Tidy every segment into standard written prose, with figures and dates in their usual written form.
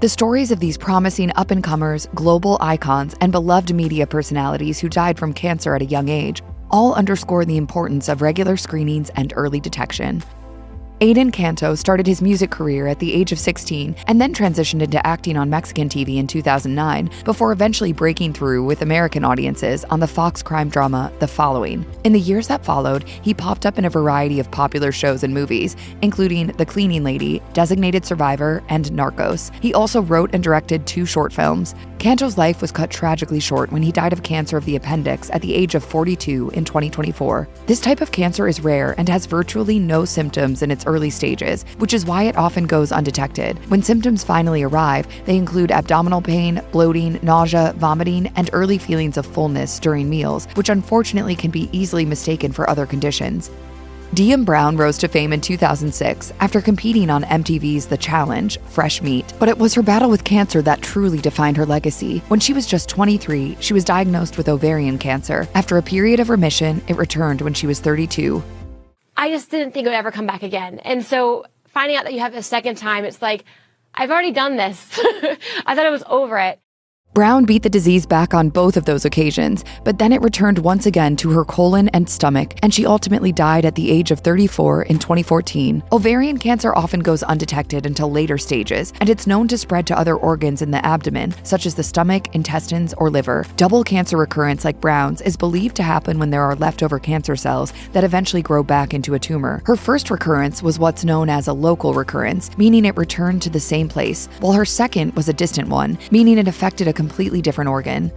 The stories of these promising up-and-comers, global icons, and beloved media personalities who died from cancer at a young age all underscore the importance of regular screenings and early detection. Adan Canto started his music career at the age of 16 and then transitioned into acting on Mexican TV in 2009 before eventually breaking through with American audiences on the Fox crime drama The Following. In the years that followed, he popped up in a variety of popular shows and movies, including The Cleaning Lady, Designated Survivor, and Narcos. He also wrote and directed 2 short films. Canto's life was cut tragically short when he died of cancer of the appendix at the age of 42 in 2024. This type of cancer is rare and has virtually no symptoms in its early stages, which is why it often goes undetected. When symptoms finally arrive, they include abdominal pain, bloating, nausea, vomiting, and early feelings of fullness during meals, which unfortunately can be easily mistaken for other conditions. Diem Brown rose to fame in 2006 after competing on MTV's The Challenge, Fresh Meat. But it was her battle with cancer that truly defined her legacy. When she was just 23, she was diagnosed with ovarian cancer. After a period of remission, it returned when she was 32. I just didn't think it would ever come back again. And so finding out that you have a second time, it's like, I've already done this. I thought I was over it. Brown beat the disease back on both of those occasions, but then it returned once again to her colon and stomach, and she ultimately died at the age of 34 in 2014. Ovarian cancer often goes undetected until later stages, and it's known to spread to other organs in the abdomen, such as the stomach, intestines, or liver. Double cancer recurrence like Brown's is believed to happen when there are leftover cancer cells that eventually grow back into a tumor. Her first recurrence was what's known as a local recurrence, meaning it returned to the same place, while her second was a distant one, meaning it affected a completely different organ.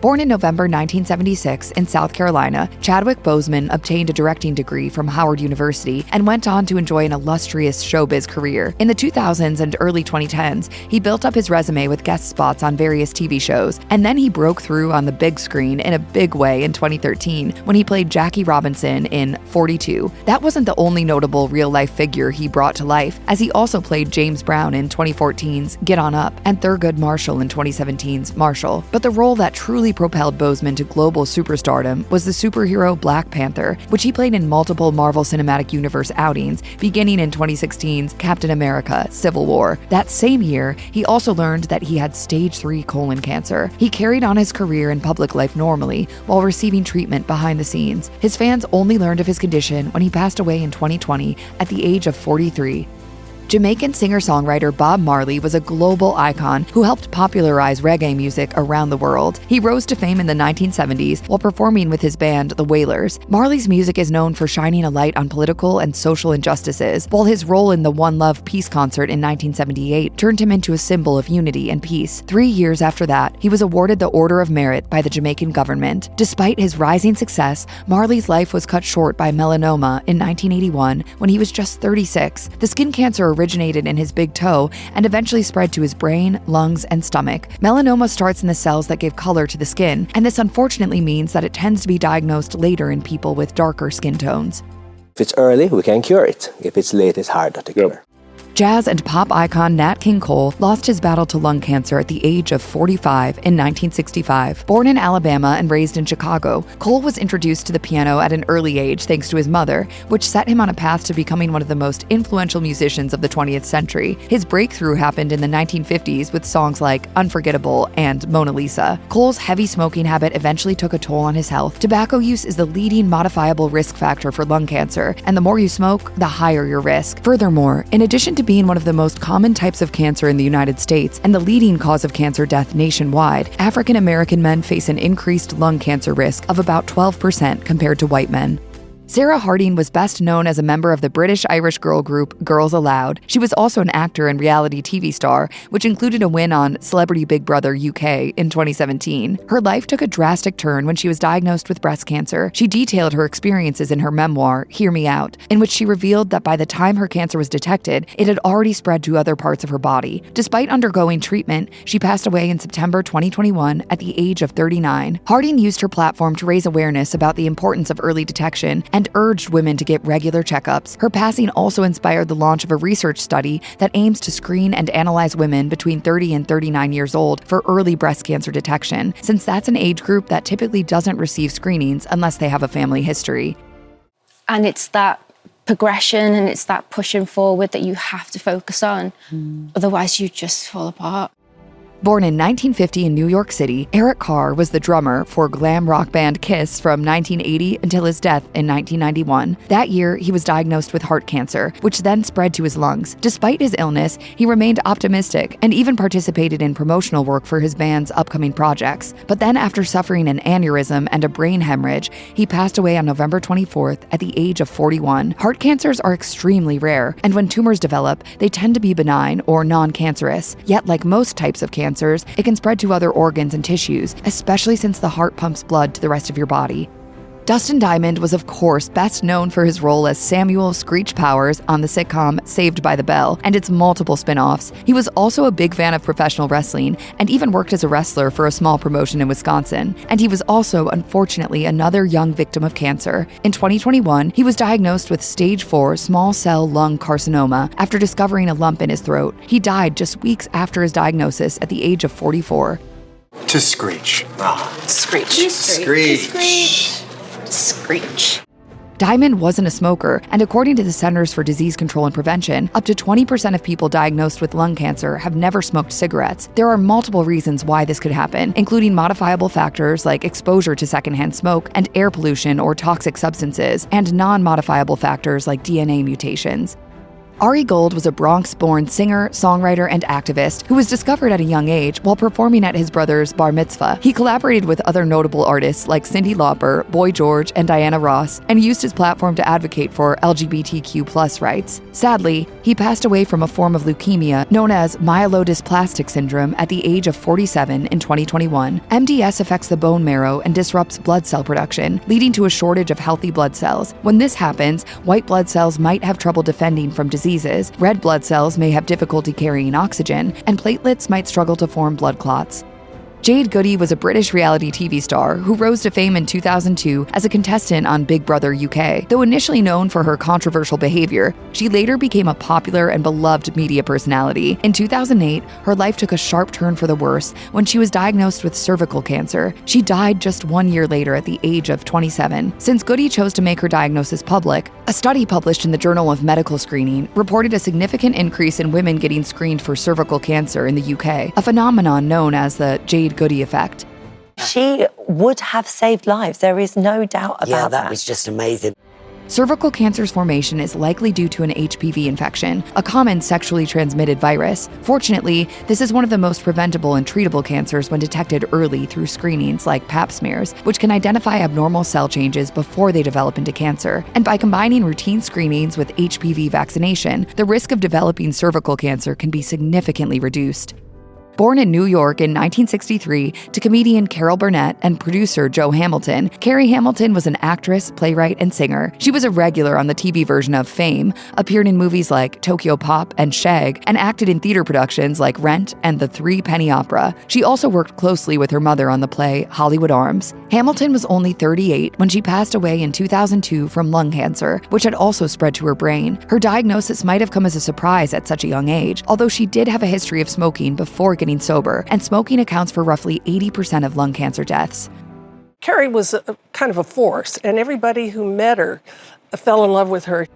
Born in November 1976 in South Carolina, Chadwick Boseman obtained a directing degree from Howard University and went on to enjoy an illustrious showbiz career. In the 2000s and early 2010s, he built up his resume with guest spots on various TV shows, and then he broke through on the big screen in a big way in 2013 when he played Jackie Robinson in 42. That wasn't the only notable real-life figure he brought to life, as he also played James Brown in 2014's Get On Up and Thurgood Marshall in 2017's Marshall. But the role that truly propelled Boseman to global superstardom was the superhero Black Panther, which he played in multiple Marvel Cinematic Universe outings, beginning in 2016's Captain America: Civil War. That same year, he also learned that he had stage 3 colon cancer. He carried on his career in public life normally while receiving treatment behind the scenes. His fans only learned of his condition when he passed away in 2020 at the age of 43. Jamaican singer-songwriter Bob Marley was a global icon who helped popularize reggae music around the world. He rose to fame in the 1970s while performing with his band, The Wailers. Marley's music is known for shining a light on political and social injustices, while his role in the One Love peace concert in 1978 turned him into a symbol of unity and peace. 3 years after that, he was awarded the Order of Merit by the Jamaican government. Despite his rising success, Marley's life was cut short by melanoma in 1981 when he was just 36. The skin cancer originated in his big toe and eventually spread to his brain, lungs, and stomach. Melanoma starts in the cells that give color to the skin, and this unfortunately means that it tends to be diagnosed later in people with darker skin tones. If it's early, we can cure it. If it's late, it's harder to cure. Jazz and pop icon Nat King Cole lost his battle to lung cancer at the age of 45 in 1965. Born in Alabama and raised in Chicago, Cole was introduced to the piano at an early age thanks to his mother, which set him on a path to becoming one of the most influential musicians of the 20th century. His breakthrough happened in the 1950s with songs like Unforgettable and Mona Lisa. Cole's heavy smoking habit eventually took a toll on his health. Tobacco use is the leading modifiable risk factor for lung cancer, and the more you smoke, the higher your risk. Furthermore, in addition to being one of the most common types of cancer in the United States and the leading cause of cancer death nationwide, African American men face an increased lung cancer risk of about 12% compared to white men. Sarah Harding was best known as a member of the British-Irish girl group Girls Aloud. She was also an actor and reality TV star, which included a win on Celebrity Big Brother UK in 2017. Her life took a drastic turn when she was diagnosed with breast cancer. She detailed her experiences in her memoir, Hear Me Out, in which she revealed that by the time her cancer was detected, it had already spread to other parts of her body. Despite undergoing treatment, she passed away in September 2021 at the age of 39. Harding used her platform to raise awareness about the importance of early detection and urged women to get regular checkups. Her passing also inspired the launch of a research study that aims to screen and analyze women between 30 and 39 years old for early breast cancer detection, since that's an age group that typically doesn't receive screenings unless they have a family history. And it's that progression and it's that pushing forward that you have to focus on. Otherwise, you just fall apart. Born in 1950 in New York City, Eric Carr was the drummer for glam rock band Kiss from 1980 until his death in 1991. That year, he was diagnosed with heart cancer, which then spread to his lungs. Despite his illness, he remained optimistic and even participated in promotional work for his band's upcoming projects. But then after suffering an aneurysm and a brain hemorrhage, he passed away on November 24th at the age of 41. Heart cancers are extremely rare, and when tumors develop, they tend to be benign or non-cancerous. Yet, like most types of cancer, it can spread to other organs and tissues, especially since the heart pumps blood to the rest of your body. Dustin Diamond was, of course, best known for his role as Samuel Screech Powers on the sitcom Saved by the Bell and its multiple spin-offs. He was also a big fan of professional wrestling and even worked as a wrestler for a small promotion in Wisconsin. And he was also, unfortunately, another young victim of cancer. In 2021, he was diagnosed with stage 4 small cell lung carcinoma after discovering a lump in his throat. He died just weeks after his diagnosis at the age of 44. To screech. Screech. Screech. Screech. Diamond wasn't a smoker, and according to the Centers for Disease Control and Prevention, up to 20% of people diagnosed with lung cancer have never smoked cigarettes. There are multiple reasons why this could happen, including modifiable factors like exposure to secondhand smoke and air pollution or toxic substances, and non-modifiable factors like DNA mutations. Ari Gold was a Bronx-born singer, songwriter, and activist who was discovered at a young age while performing at his brother's bar mitzvah. He collaborated with other notable artists like Cyndi Lauper, Boy George, and Diana Ross, and used his platform to advocate for LGBTQ+ rights. Sadly, he passed away from a form of leukemia known as myelodysplastic syndrome at the age of 47 in 2021. MDS affects the bone marrow and disrupts blood cell production, leading to a shortage of healthy blood cells. When this happens, white blood cells might have trouble defending from diseases, red blood cells may have difficulty carrying oxygen, and platelets might struggle to form blood clots. Jade Goody was a British reality TV star who rose to fame in 2002 as a contestant on Big Brother UK. Though initially known for her controversial behavior, she later became a popular and beloved media personality. In 2008, her life took a sharp turn for the worse when she was diagnosed with cervical cancer. She died just 1 year later at the age of 27. Since Goody chose to make her diagnosis public, a study published in the Journal of Medical Screening reported a significant increase in women getting screened for cervical cancer in the UK, a phenomenon known as the Jade Goody effect. She would have saved lives. There is no doubt about that. Yeah, that was just amazing. Cervical cancer's formation is likely due to an HPV infection, a common sexually transmitted virus. Fortunately, this is one of the most preventable and treatable cancers when detected early through screenings like Pap smears, which can identify abnormal cell changes before they develop into cancer. And by combining routine screenings with HPV vaccination, the risk of developing cervical cancer can be significantly reduced. Born in New York in 1963 to comedian Carol Burnett and producer Joe Hamilton, Carrie Hamilton was an actress, playwright, and singer. She was a regular on the TV version of Fame, appeared in movies like Tokyo Pop and Shag, and acted in theater productions like Rent and The Three Penny Opera. She also worked closely with her mother on the play Hollywood Arms. Hamilton was only 38 when she passed away in 2002 from lung cancer, which had also spread to her brain. Her diagnosis might have come as a surprise at such a young age, although she did have a history of smoking before getting sober, and smoking accounts for roughly 80% of lung cancer deaths. Carrie was kind of a force, and everybody who met her fell in love with her.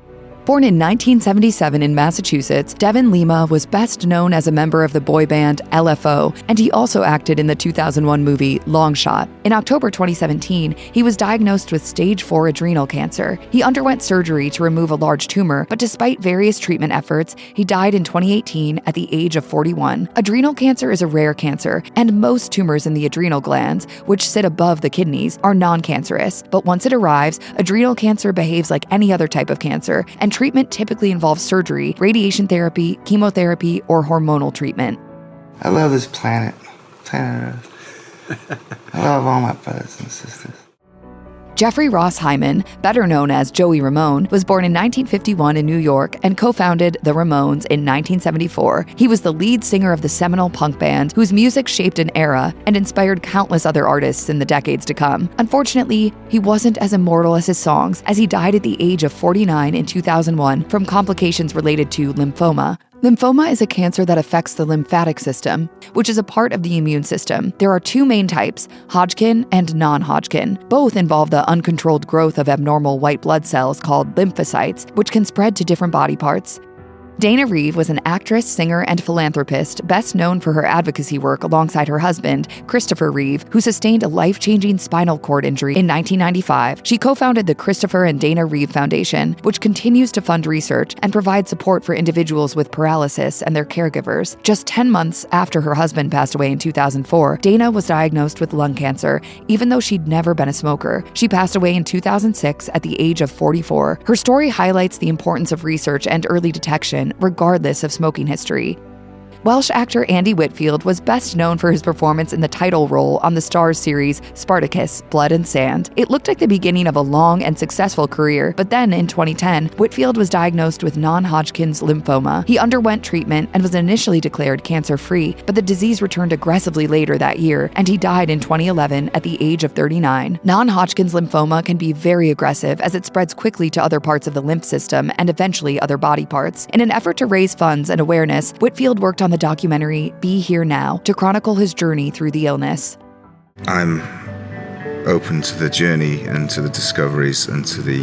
Born in 1977 in Massachusetts, Devin Lima was best known as a member of the boy band LFO, and he also acted in the 2001 movie Long Shot. In October 2017, he was diagnosed with stage 4 adrenal cancer. He underwent surgery to remove a large tumor, but despite various treatment efforts, he died in 2018 at the age of 41. Adrenal cancer is a rare cancer, and most tumors in the adrenal glands, which sit above the kidneys, are non-cancerous. But once it arrives, adrenal cancer behaves like any other type of cancer, and treatment typically involves surgery, radiation therapy, chemotherapy, or hormonal treatment. I love this planet Earth. I love all my brothers and sisters. Jeffrey Ross Hyman, better known as Joey Ramone, was born in 1951 in New York and co-founded the Ramones in 1974. He was the lead singer of the seminal punk band, whose music shaped an era and inspired countless other artists in the decades to come. Unfortunately, he wasn't as immortal as his songs, as he died at the age of 49 in 2001 from complications related to lymphoma, Lymphoma is a cancer that affects the lymphatic system, which is a part of the immune system. There are two main types, Hodgkin and non-Hodgkin. Both involve the uncontrolled growth of abnormal white blood cells called lymphocytes, which can spread to different body parts. Dana Reeve was an actress, singer, and philanthropist, best known for her advocacy work alongside her husband, Christopher Reeve, who sustained a life-changing spinal cord injury in 1995. She co-founded the Christopher and Dana Reeve Foundation, which continues to fund research and provide support for individuals with paralysis and their caregivers. Just 10 months after her husband passed away in 2004, Dana was diagnosed with lung cancer, even though she'd never been a smoker. She passed away in 2006 at the age of 44. Her story highlights the importance of research and early detection, regardless of smoking history. Welsh actor Andy Whitfield was best known for his performance in the title role on the Starz series Spartacus: Blood and Sand. It looked like the beginning of a long and successful career, but then in 2010, Whitfield was diagnosed with non-Hodgkin's lymphoma. He underwent treatment and was initially declared cancer-free, but the disease returned aggressively later that year, and he died in 2011 at the age of 39. Non-Hodgkin's lymphoma can be very aggressive as it spreads quickly to other parts of the lymph system and eventually other body parts. In an effort to raise funds and awareness, Whitfield worked on the documentary Be Here Now to chronicle his journey through the illness. I'm open to the journey and to the discoveries and to the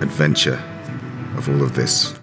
adventure of all of this.